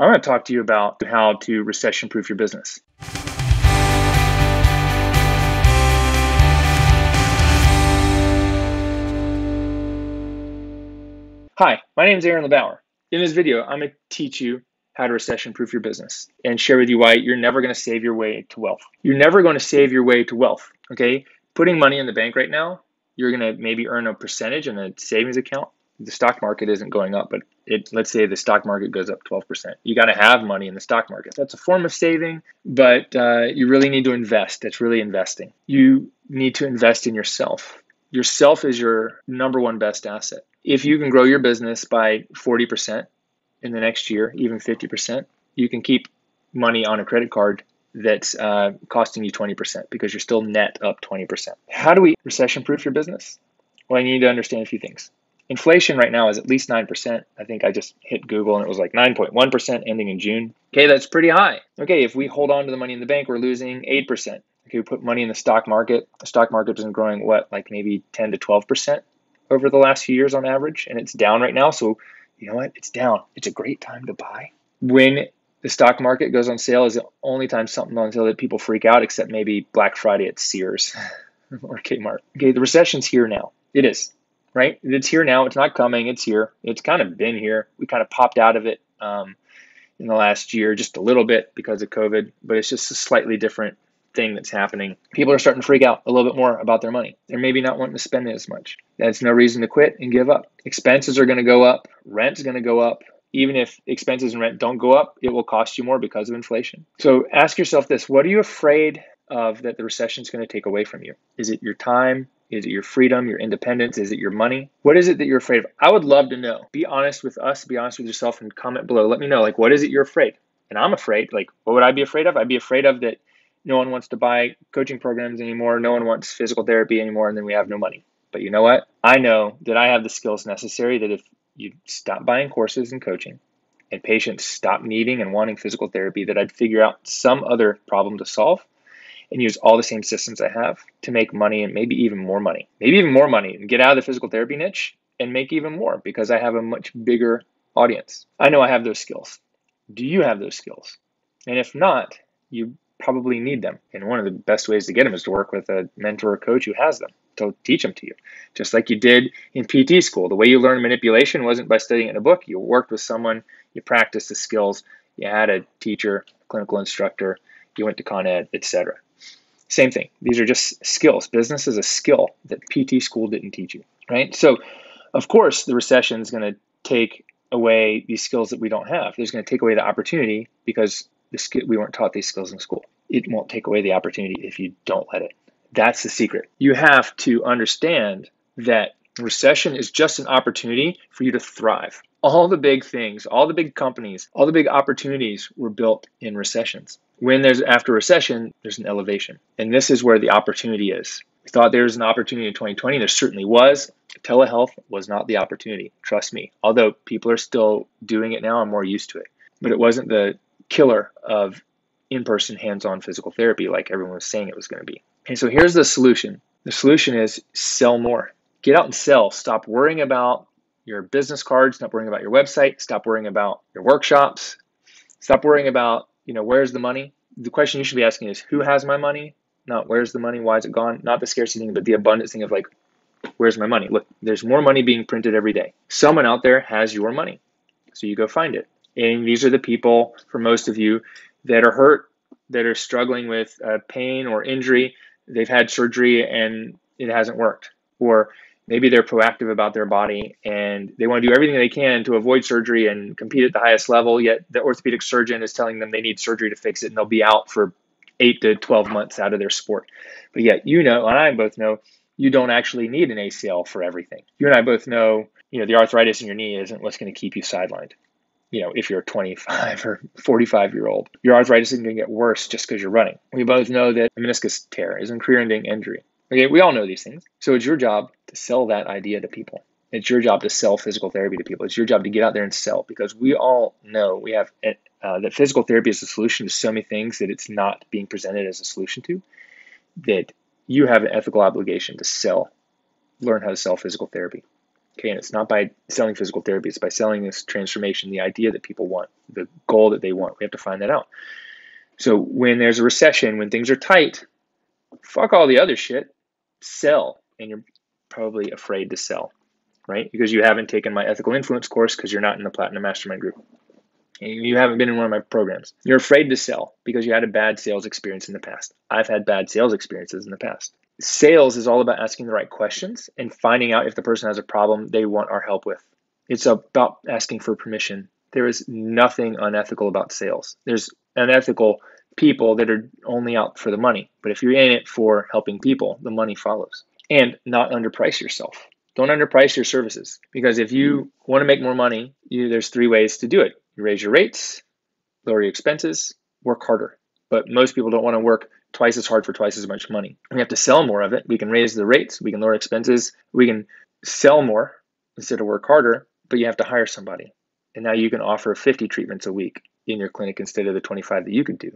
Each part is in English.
I'm going to talk to you about how to recession-proof your business. Hi, my name is LeBauer. In this video, I'm going to teach you how to recession-proof your business and share with you why you're never going to save your way to wealth. You're never going to save your way to wealth, okay? Putting money in the bank right now, you're going to maybe earn a percentage in a savings account. The stock market isn't going up, but let's say the stock market goes up 12%. You got to have money in the stock market. That's a form of saving, but you really need to invest. That's really investing. You need to invest in yourself. Yourself is your number one best asset. If you can grow your business by 40% in the next year, even 50%, you can keep money on a credit card that's costing you 20% because you're still net up 20%. How do we recession-proof your business? Well, you need to understand a few things. Inflation right now is at least 9%. I think I just hit Google and it was like 9.1% ending in June. Okay, that's pretty high. Okay, if we hold on to the money in the bank, we're losing 8%. Okay, we put money in the stock market. The stock market has been growing, like maybe 10 to 12% over the last few years on average, and it's down right now. So you know what? It's down. It's a great time to buy. When the stock market goes on sale is the only time something on sale that people freak out, except maybe Black Friday at Sears or Kmart. Okay, the recession's here now. It is. Right? It's here now. It's not coming. It's here. It's kind of been here. We kind of popped out of it in the last year just a little bit because of COVID, but it's just a slightly different thing that's happening. People are starting to freak out a little bit more about their money. They're maybe not wanting to spend it as much. That's no reason to quit and give up. Expenses are going to go up. Rent's going to go up. Even if expenses and rent don't go up, it will cost you more because of inflation. So ask yourself this: what are you afraid of that the recession is going to take away from you? Is it your time? Is it your freedom, your independence? Is it your money? What is it that you're afraid of? I would love to know. Be honest with us, be honest with yourself, and comment below. Let me know, like, what is it you're afraid? And I'm afraid, like, what would I be afraid of? I'd be afraid of that no one wants to buy coaching programs anymore. No one wants physical therapy anymore, and then we have no money. But you know what? I know that I have the skills necessary that if you stop buying courses and coaching and patients stop needing and wanting physical therapy, that I'd figure out some other problem to solve and use all the same systems I have to make money and maybe even more money. Maybe even more money and get out of the physical therapy niche and make even more because I have a much bigger audience. I know I have those skills. Do you have those skills? And if not, you probably need them. And one of the best ways to get them is to work with a mentor or coach who has them to teach them to you. Just like you did in PT school. The way you learned manipulation wasn't by studying it in a book. You worked with someone, you practiced the skills, you had a teacher, clinical instructor, you went to Con Ed, etc. Same thing. These are just skills. Business is a skill that PT school didn't teach you, right? So, of course, the recession is going to take away these skills that we don't have. It's going to take away the opportunity because we weren't taught these skills in school. It won't take away the opportunity if you don't let it. That's the secret. You have to understand that recession is just an opportunity for you to thrive. All the big things, all the big companies, all the big opportunities were built in recessions. When after recession, there's an elevation. And this is where the opportunity is. We thought there was an opportunity in 2020. There certainly was. Telehealth was not the opportunity. Trust me. Although people are still doing it now, I'm more used to it. But it wasn't the killer of in-person, hands-on physical therapy like everyone was saying it was going to be. And so here's the solution. The solution is sell more. Get out and sell. Stop worrying about your business cards. Stop worrying about your website. Stop worrying about your workshops. Stop worrying about, where's the money? The question you should be asking is, who has my money? Not where's the money? Why is it gone? Not the scarcity thing, but the abundance thing of like, where's my money? Look, there's more money being printed every day. Someone out there has your money. So you go find it. And these are the people, for most of you, that are hurt, that are struggling with pain or injury. They've had surgery and it hasn't worked. Or maybe they're proactive about their body and they want to do everything they can to avoid surgery and compete at the highest level, yet the orthopedic surgeon is telling them they need surgery to fix it and they'll be out for 8 to 12 months out of their sport. But yet, and I both know, you don't actually need an ACL for everything. You and I both know, the arthritis in your knee isn't what's going to keep you sidelined. If you're a 25 or 45-year-old, your arthritis isn't going to get worse just because you're running. We both know that a meniscus tear is a career-ending injury. Okay, we all know these things. So it's your job to sell that idea to people. It's your job to sell physical therapy to people. It's your job to get out there and sell, because we all know we have that physical therapy is a solution to so many things that it's not being presented as a solution to, that you have an ethical obligation to learn how to sell physical therapy. Okay, and it's not by selling physical therapy, it's by selling this transformation, the idea that people want, the goal that they want. We have to find that out. So when there's a recession, when things are tight, fuck all the other shit, sell. And you're probably afraid to sell, right? Because you haven't taken my ethical influence course because you're not in the Platinum Mastermind group. And you haven't been in one of my programs. You're afraid to sell because you had a bad sales experience in the past. I've had bad sales experiences in the past. Sales is all about asking the right questions and finding out if the person has a problem they want our help with. It's about asking for permission. There is nothing unethical about sales. There's unethical people that are only out for the money. But if you're in it for helping people, the money follows. And not underprice yourself. Don't underprice your services, because if you want to make more money, there's 3 ways to do it. You raise your rates, lower your expenses, work harder. But most people don't want to work twice as hard for twice as much money. We have to sell more of it. We can raise the rates, we can lower expenses, we can sell more instead of work harder, but you have to hire somebody. And now you can offer 50 treatments a week in your clinic instead of the 25 that you could do.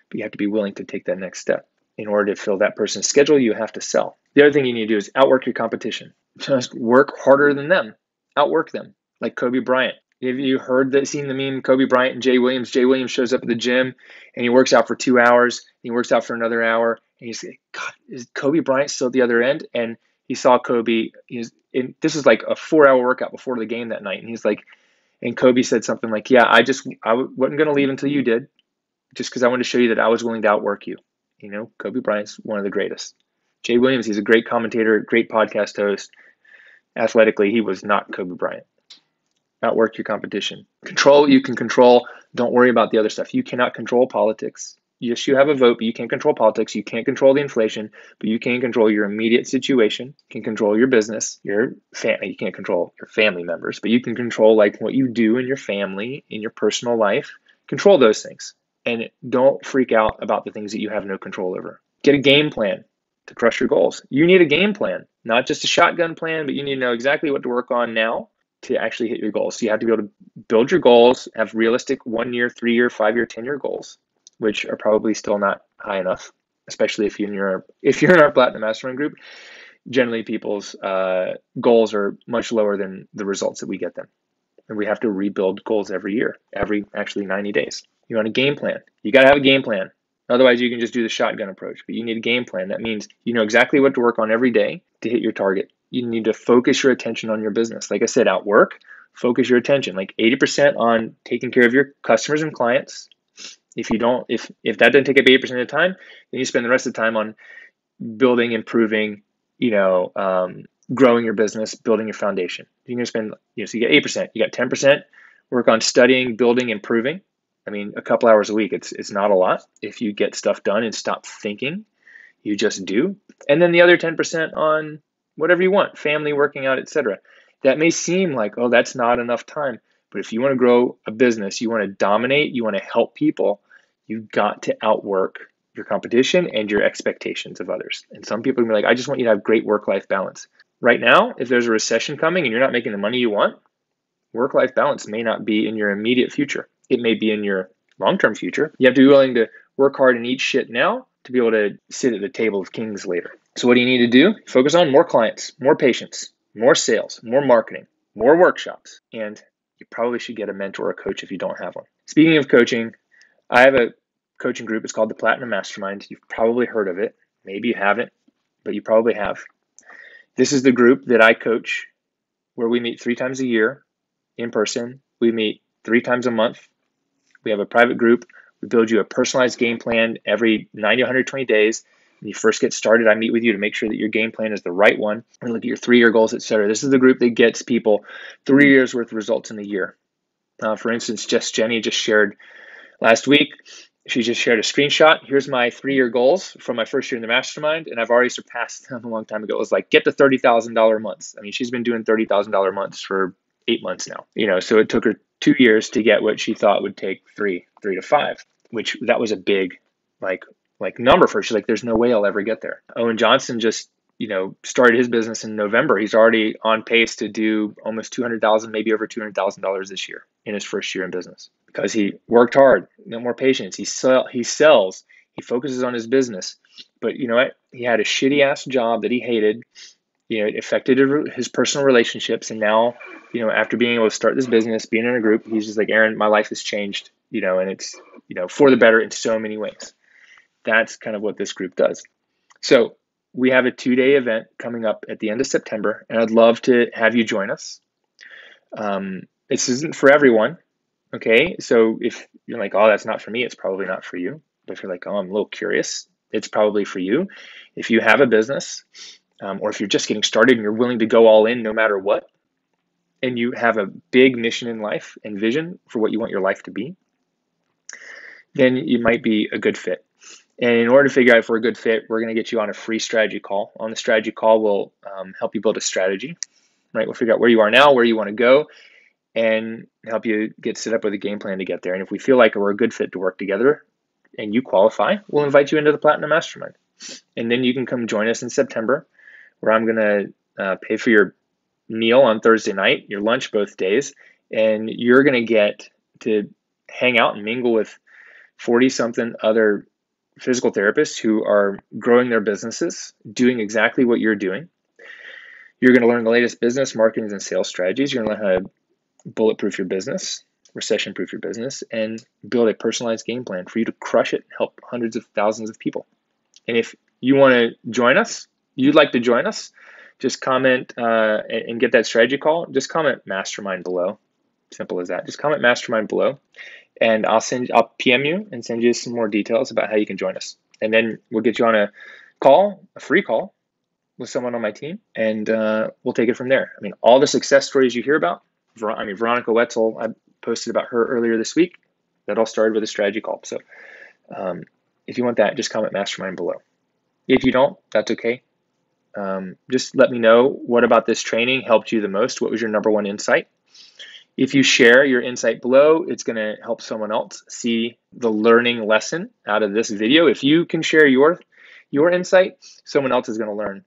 But you have to be willing to take that next step. In order to fill that person's schedule, you have to sell. The other thing you need to do is outwork your competition. Just work harder than them. Outwork them, like Kobe Bryant. Have you seen the meme, Kobe Bryant and Jay Williams? Jay Williams shows up at the gym and he works out for 2 hours. And he works out for another hour. And he's like, God, is Kobe Bryant still at the other end? And he saw Kobe. This was like a 4-hour workout before the game that night. And he's like, and Kobe said something like, yeah, I wasn't going to leave until you did, just because I wanted to show you that I was willing to outwork you. You know, Kobe Bryant's one of the greatest. Jay Williams, he's a great commentator, great podcast host. Athletically, he was not Kobe Bryant. Outwork your competition. Control what you can control. Don't worry about the other stuff. You cannot control politics. Yes, you have a vote, but you can't control politics. You can't control the inflation, but you can control your immediate situation. You can control your business, your family. You can't control your family members, but you can control like what you do in your family, in your personal life. Control those things. And don't freak out about the things that you have no control over. Get a game plan to crush your goals. You need a game plan, not just a shotgun plan, but you need to know exactly what to work on now to actually hit your goals. So you have to be able to build your goals, have realistic 1-year, 3-year, 5-year, 10-year goals, which are probably still not high enough, especially if you're in our Platinum Mastermind group. Generally, people's goals are much lower than the results that we get them. And we have to rebuild goals every year, every 90 days. You want a game plan. You got to have a game plan. Otherwise, you can just do the shotgun approach. But you need a game plan. That means you know exactly what to work on every day to hit your target. You need to focus your attention on your business. Like I said, outwork, focus your attention. Like 80% on taking care of your customers and clients. If that doesn't take up 80% of the time, then you spend the rest of the time on building, improving, growing your business, building your foundation. You're going to spend, so you get 8%. You got 10% work on studying, building, improving. I mean, a couple hours a week, it's not a lot. If you get stuff done and stop thinking, you just do. And then the other 10% on whatever you want, family, working out, etc. That may seem like, oh, that's not enough time. But if you want to grow a business, you want to dominate, you want to help people, you've got to outwork your competition and your expectations of others. And some people are going to be like, I just want you to have great work-life balance. Right now, if there's a recession coming and you're not making the money you want, work-life balance may not be in your immediate future. It may be in your long-term future. You have to be willing to work hard and eat shit now to be able to sit at the table of kings later. So what do you need to do? Focus on more clients, more patients, more sales, more marketing, more workshops. And you probably should get a mentor or a coach if you don't have one. Speaking of coaching, I have a coaching group. It's called the Platinum Mastermind. You've probably heard of it. Maybe you haven't, but you probably have. This is the group that I coach, where we meet 3 times a year in person. We meet 3 times a month. We have a private group. We build you a personalized game plan every 90 to 120 days. When you first get started, I meet with you to make sure that your game plan is the right one. We look at your 3-year goals, etc. This is the group that gets people 3 years worth of results in a year. For instance, Jenny just shared last week. She just shared a screenshot. Here's my 3-year goals from my first year in the mastermind, and I've already surpassed them a long time ago. It was like, get to $30,000 months. I mean, she's been doing $30,000 months for 8 months now. So it took her 2 years to get what she thought would take 3 to 5, which that was a big like number for her. She's like, there's no way I'll ever get there. Owen Johnson just started his business in November. He's already on pace to do almost $200,000, maybe over $200,000 this year in his first year in business, because he worked hard, more patience. He sells, he focuses on his business. But you know what? He had a shitty ass job that he hated. it affected his personal relationships. And now, after being able to start this business, being in a group, he's just like, Aaron, my life has changed, and it's, for the better in so many ways. That's kind of what this group does. So we have a 2-day event coming up at the end of September, and I'd love to have you join us. This isn't for everyone. Okay. So if you're like, oh, that's not for me, it's probably not for you. But if you're like, oh, I'm a little curious, it's probably for you. If you have a business, or if you're just getting started and you're willing to go all in no matter what, and you have a big mission in life and vision for what you want your life to be, then you might be a good fit. And in order to figure out if we're a good fit, we're going to get you on a free strategy call. On the strategy call, we'll help you build a strategy, right? We'll figure out where you are now, where you want to go, and help you get set up with a game plan to get there. And if we feel like we're a good fit to work together and you qualify, we'll invite you into the Platinum Mastermind. And then you can come join us in September, where I'm going to pay for your meal on Thursday night, your lunch both days, and you're going to get to hang out and mingle with 40-something other physical therapists who are growing their businesses, doing exactly what you're doing. You're going to learn the latest business, marketing, and sales strategies. You're going to learn how to bulletproof your business, recession-proof your business, and build a personalized game plan for you to crush it and help hundreds of thousands of people. And if you want to join us, you'd like to join us, just comment and get that strategy call. Just comment mastermind below. Simple as that. Just comment mastermind below, and I'll PM you and send you some more details about how you can join us. And then we'll get you on a free call with someone on my team, and we'll take it from there. I mean, all the success stories you hear about, Veronica Wetzel, I posted about her earlier this week. That all started with a strategy call. So if you want that, just comment mastermind below. If you don't, that's okay. Just let me know what about this training helped you the most. What was your number one insight? If you share your insight below, it's going to help someone else see the learning lesson out of this video. If you can share your insight, someone else is going to learn,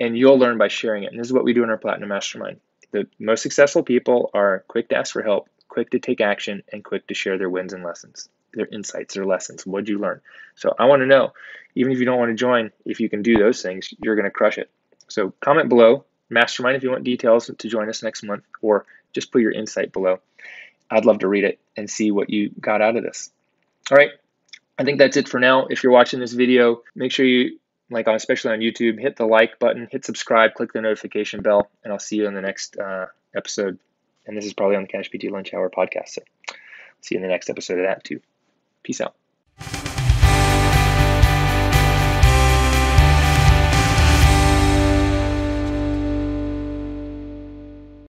and you'll learn by sharing it. And this is what we do in our Platinum Mastermind. The most successful people are quick to ask for help, quick to take action, and quick to share their wins and lessons, their insights, their lessons. What'd you learn? So I want to know, even if you don't want to join, if you can do those things, you're going to crush it. So comment below, mastermind, if you want details to join us next month, or just put your insight below. I'd love to read it and see what you got out of this. All right. I think that's it for now. If you're watching this video, make sure you, especially on YouTube, hit the like button, hit subscribe, click the notification bell, and I'll see you in the next episode. And this is probably on the CashPT Lunch Hour podcast. So see you in the next episode of that too. Peace out.